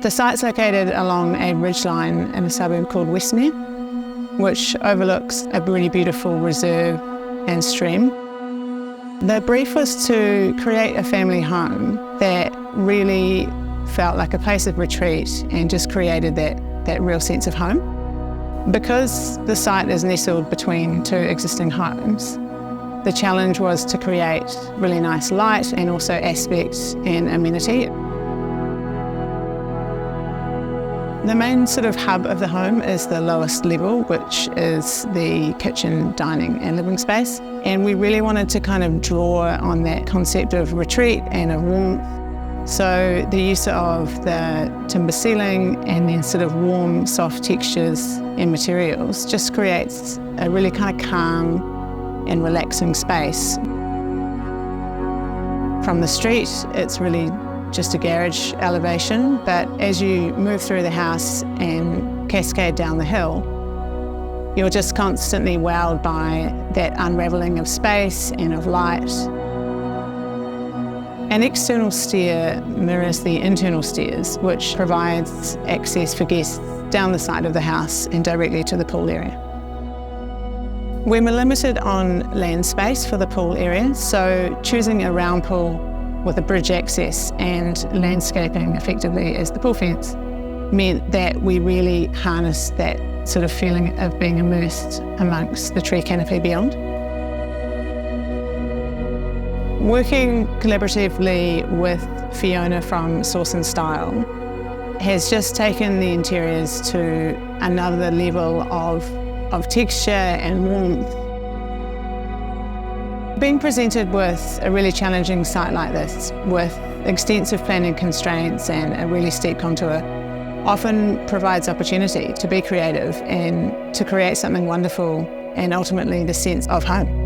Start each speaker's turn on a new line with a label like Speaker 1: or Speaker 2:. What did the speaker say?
Speaker 1: The site's located along a ridgeline in a suburb called Westmere, which overlooks a really beautiful reserve and stream. The brief was to create a family home that really felt like a place of retreat and just created that real sense of home. Because the site is nestled between two existing homes, the challenge was to create really nice light and also aspect and amenity. The main sort of hub of the home is the lowest level, which is the kitchen, dining and living space. And we really wanted to kind of draw on that concept of retreat and of warmth. So the use of the timber ceiling and then sort of warm, soft textures and materials just creates a really kind of calm and relaxing space. From the street, it's really just a garage elevation, but as you move through the house and cascade down the hill, you're just constantly wowed by that unravelling of space and of light. An external stair mirrors the internal stairs, which provides access for guests down the side of the house and directly to the pool area. We were limited on land space for the pool area, so choosing a round pool with a bridge access and landscaping effectively as the pool fence meant that we really harnessed that sort of feeling of being immersed amongst the tree canopy beyond. Working collaboratively with Fiona from Source and Style has just taken the interiors to another level of texture and warmth. Being presented with a really challenging site like this, with extensive planning constraints and a really steep contour, often provides opportunity to be creative and to create something wonderful and ultimately the sense of home.